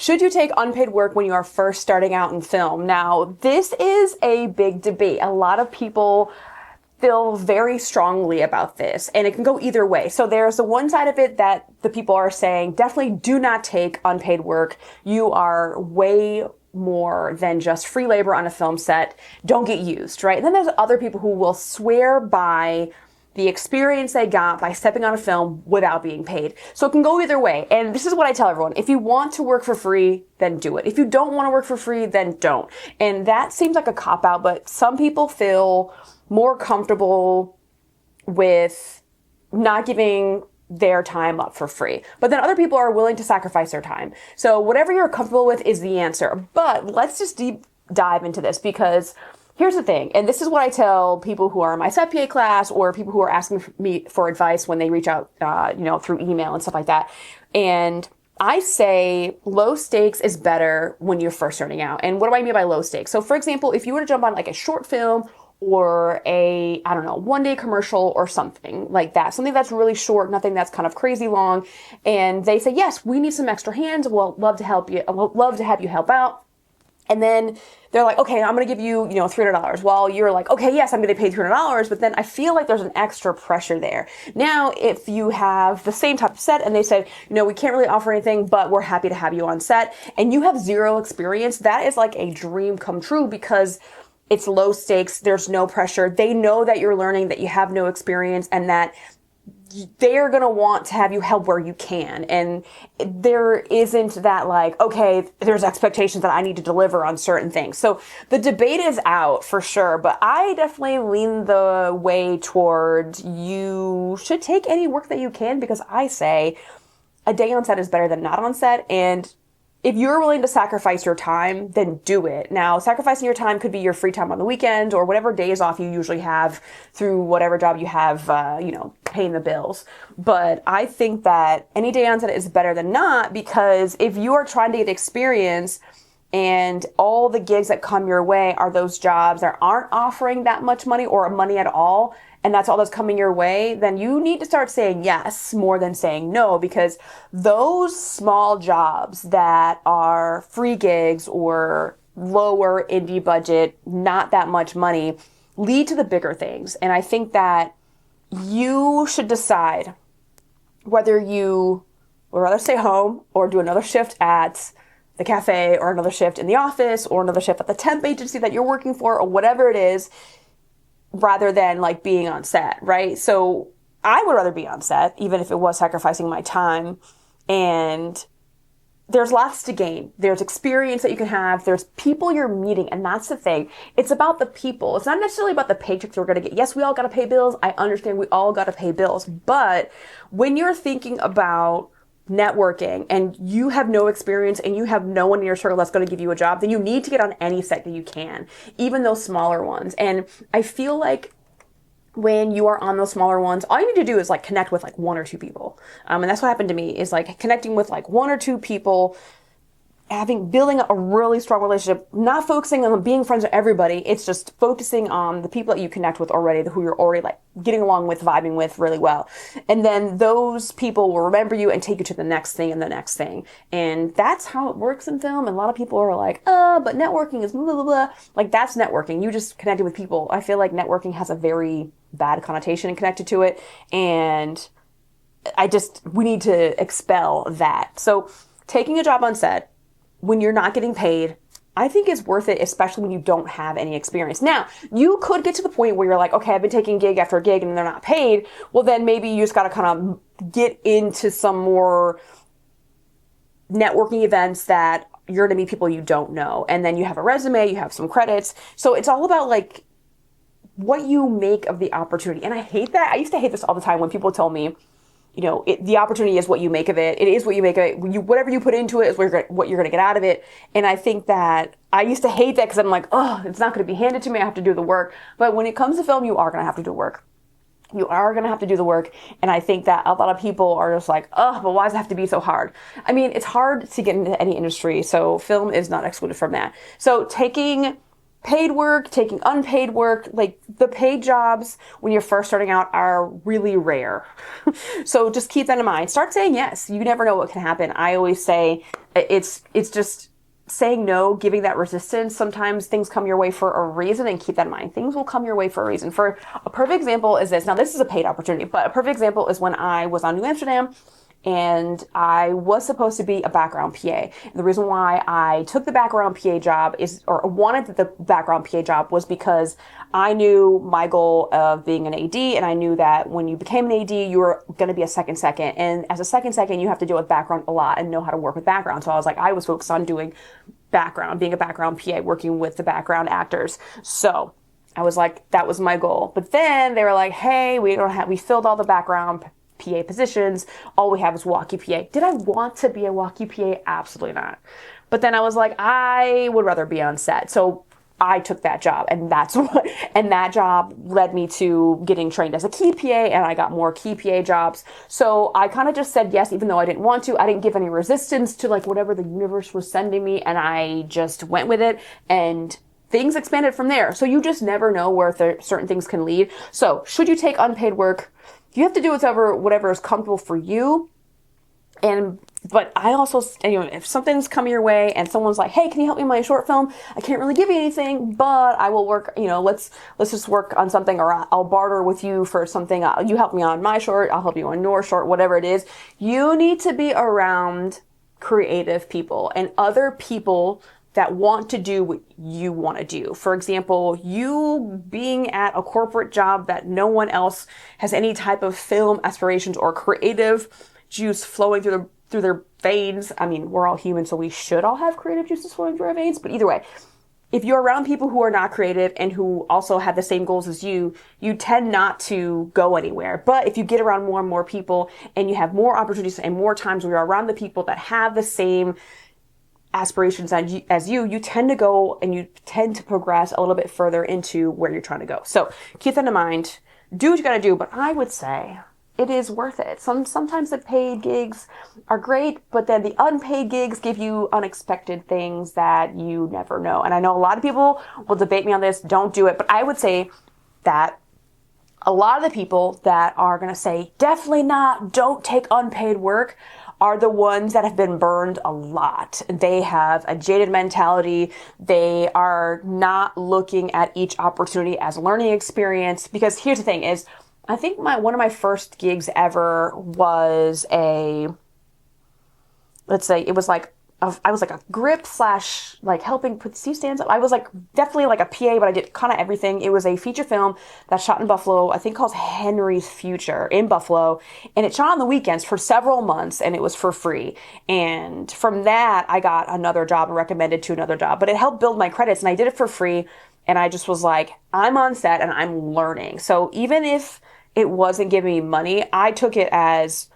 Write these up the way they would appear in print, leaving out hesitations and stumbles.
Should you take unpaid work when you are first starting out in film? Now, this is a big debate. A lot of people feel very strongly about this, and it can go either way. So there's the one side of it that the people are saying, definitely do not take unpaid work. You are way more than just free labor on a film set. Don't get used, right? And then there's other people who will swear by the experience they got by stepping on a film without being paid. So it can go either way. And this is what I tell everyone. If you want to work for free, then do it. If you don't want to work for free, then don't. And that seems like a cop-out, but some people feel more comfortable with not giving their time up for free. But then other people are willing to sacrifice their time. So whatever you're comfortable with is the answer. But let's just deep dive into this, because here's the thing, and this is what I tell people who are in my set PA class or people who are asking me for advice when they reach out, through email and stuff like that. And I say low stakes is better when you're first starting out. And what do I mean by low stakes? So for example, if you were to jump on like a short film or a, 1-day commercial or something like that, something that's really short, nothing that's kind of crazy long, and they say, yes, we need some extra hands. We'll love to help you. We'll love to have you help out. And then they're like, okay, I'm going to give you, $300. Well, you're like, okay, yes, I'm going to pay $300. But then I feel like there's an extra pressure there. Now, if you have the same type of set and they say, we can't really offer anything, but we're happy to have you on set, and you have zero experience, that is like a dream come true, because it's low stakes. There's no pressure. They know that you're learning, that you have no experience, and that they're going to want to have you help where you can. And there isn't that like, okay, there's expectations that I need to deliver on certain things. So the debate is out for sure, but I definitely lean the way toward you should take any work that you can, because I say a day on set is better than not on set. And if you're willing to sacrifice your time, then do it. Now, sacrificing your time could be your free time on the weekend or whatever days off you usually have through whatever job you have, paying the bills. But I think that any day on set is better than not, because if you are trying to get experience and all the gigs that come your way are those jobs that aren't offering that much money or money at all, and that's all that's coming your way, then you need to start saying yes more than saying no, because those small jobs that are free gigs or lower indie budget, not that much money, lead to the bigger things. And I think that you should decide whether you would rather stay home or do another shift at the cafe or another shift in the office or another shift at the temp agency that you're working for or whatever it is, rather than like being on set, right? So I would rather be on set, even if it was sacrificing my time. And there's lots to gain. There's experience that you can have. There's people you're meeting. And that's the thing. It's about the people. It's not necessarily about the paychecks we're going to get. Yes, we all got to pay bills. I understand we all got to pay bills. But when you're thinking about networking and you have no experience and you have no one in your circle that's going to give you a job, then you need to get on any set that you can, even those smaller ones. And I feel like when you are on those smaller ones, all you need to do is like connect with like one or two people. And that's what happened to me, is like connecting with like one or two people, building a really strong relationship, not focusing on being friends with everybody. It's just focusing on the people that you connect with already, who you're already like getting along with, vibing with really well. And then those people will remember you and take you to the next thing and the next thing. And that's how it works in film. And a lot of people are like, but networking is blah, blah, blah. Like, that's networking. You just connected with people. I feel like networking has a very bad connotation connected to it. And we need to expel that. So taking a job on set when you're not getting paid, I think is worth it, especially when you don't have any experience. Now, you could get to the point where you're like, okay, I've been taking gig after gig and they're not paid. Well, then maybe you just got to kind of get into some more networking events that you're going to meet people you don't know. And then you have a resume, you have some credits. So it's all about like what you make of the opportunity. And I hate that. I used to hate this all the time when people tell me, the opportunity is what you make of it. It is what you make of it. Whatever you put into it is what you're going to get out of it. And I think that I used to hate that because I'm like, it's not going to be handed to me. I have to do the work. But when it comes to film, you are going to have to do work. You are going to have to do the work. And I think that a lot of people are just like, but why does it have to be so hard? I mean, it's hard to get into any industry. So film is not excluded from that. So taking paid work, taking unpaid work, like the paid jobs when you're first starting out are really rare. So just keep that in mind. Start saying yes. You never know what can happen. I always say it's just saying no, giving that resistance. Sometimes things come your way for a reason, and keep that in mind. Things will come your way for a reason. For a perfect example is this. Now, this is a paid opportunity, but a perfect example is when I was on New Amsterdam and I was supposed to be a background PA. And the reason why I took the background PA job or wanted the background PA job was because I knew my goal of being an AD, and I knew that when you became an AD, you were going to be a second. And as a second, you have to deal with background a lot and know how to work with background. So I was like, I was focused on doing background, being a background PA, working with the background actors. So I was like, that was my goal. But then they were like, hey, we filled all the background PA positions. All we have is walkie PA. Did I want to be a walkie PA? Absolutely not. But then I was like, I would rather be on set. So I took that job, and that job led me to getting trained as a key PA, and I got more key PA jobs. So I kind of just said yes, even though I didn't want to. I didn't give any resistance to like whatever the universe was sending me, and I just went with it, and things expanded from there. So you just never know where certain things can lead. So should you take unpaid work? You have to do whatever is comfortable for you. But I also, if something's coming your way and someone's like, hey, can you help me in my short film? I can't really give you anything, but I will work, let's just work on something, or I'll barter with you for something. You help me on my short, I'll help you on your short, whatever it is. You need to be around creative people and other people that want to do what you want to do. For example, you being at a corporate job that no one else has any type of film aspirations or creative juice flowing through their veins. I mean, we're all human, so we should all have creative juices flowing through our veins. But either way, if you're around people who are not creative and who also have the same goals as you tend not to go anywhere. But if you get around more and more people and you have more opportunities and more times where you're around the people that have the same aspirations as you tend to go and you tend to progress a little bit further into where you're trying to go. So keep that in mind. Do what you got to do, but I would say it is worth it. Sometimes the paid gigs are great, but then the unpaid gigs give you unexpected things that you never know. And I know a lot of people will debate me on this, don't do it, but I would say that a lot of the people that are going to say, definitely not, don't take unpaid work, are the ones that have been burned a lot. They have a jaded mentality. They are not looking at each opportunity as a learning experience. Because here's the thing is, I think one of my first gigs ever was I was like a grip / like helping put C-stands up. I was like definitely like a PA, but I did kind of everything. It was a feature film that shot in Buffalo, I think called Henry's Future in Buffalo. And it shot on the weekends for several months, and it was for free. And from that, I got another job and recommended to another job, but it helped build my credits, and I did it for free. And I just was like, I'm on set and I'm learning. So even if it wasn't giving me money, I took it as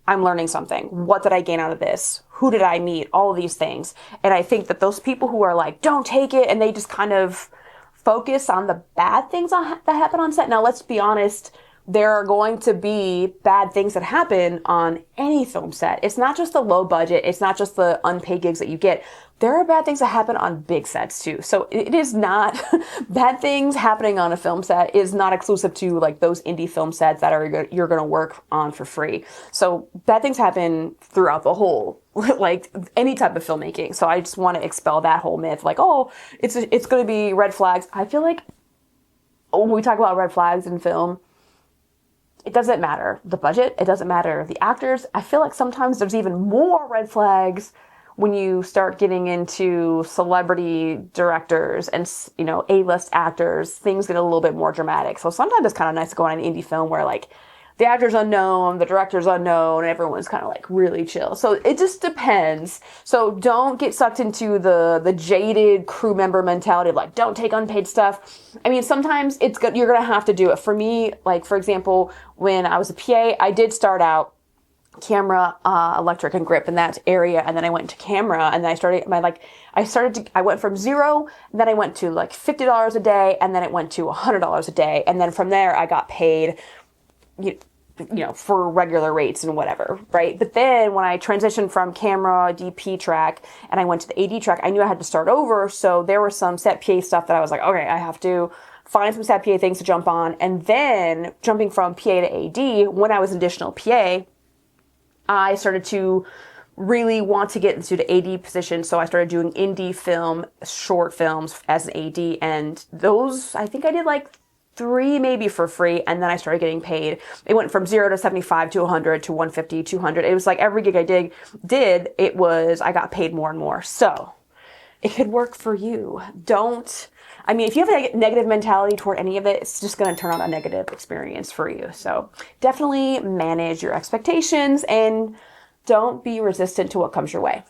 I'm learning something. What did I gain out of this? Who did I meet? All of these things. And I think that those people who are like, don't take it, and they just kind of focus on the bad things that happen on set. Now, let's be honest, there are going to be bad things that happen on any film set. It's not just the low budget. It's not just the unpaid gigs that you get. There are bad things that happen on big sets too. So it is not bad things happening on a film set is not exclusive to like those indie film sets that you're going to work on for free. So bad things happen throughout the whole, like any type of filmmaking. So I just want to expel that whole myth. Like, oh, it's going to be red flags. I feel like when we talk about red flags in film, it doesn't matter the budget. It doesn't matter the actors. I feel like sometimes there's even more red flags when you start getting into celebrity directors and, A-list actors. Things get a little bit more dramatic. So sometimes it's kind of nice to go on an indie film where like the actor's unknown, the director's unknown, and everyone's kind of like really chill. So it just depends. So don't get sucked into the jaded crew member mentality of like, don't take unpaid stuff. I mean, sometimes it's good. You're going to have to do it. For me, like, for example, when I was a PA, I did start out camera, electric and grip in that area. And then I went to camera, and then I went from zero, and then I went to like $50 a day, and then it went to $100 a day. And then from there I got paid, for regular rates and whatever, right? But then when I transitioned from camera DP track and I went to the AD track, I knew I had to start over. So there was some set PA stuff that I was like, okay, I have to find some set PA things to jump on. And then jumping from PA to AD, when I was an additional PA, I started to really want to get into the AD position. So I started doing indie film, short films as an AD. And those, I think I did like 3 maybe for free, and then I started getting paid. It went from 0 to 75 to 100 to 150, 200. It was like every gig I did, I got paid more and more. So it could work for you. If you have a negative mentality toward any of it, it's just going to turn out a negative experience for you. So definitely manage your expectations and don't be resistant to what comes your way.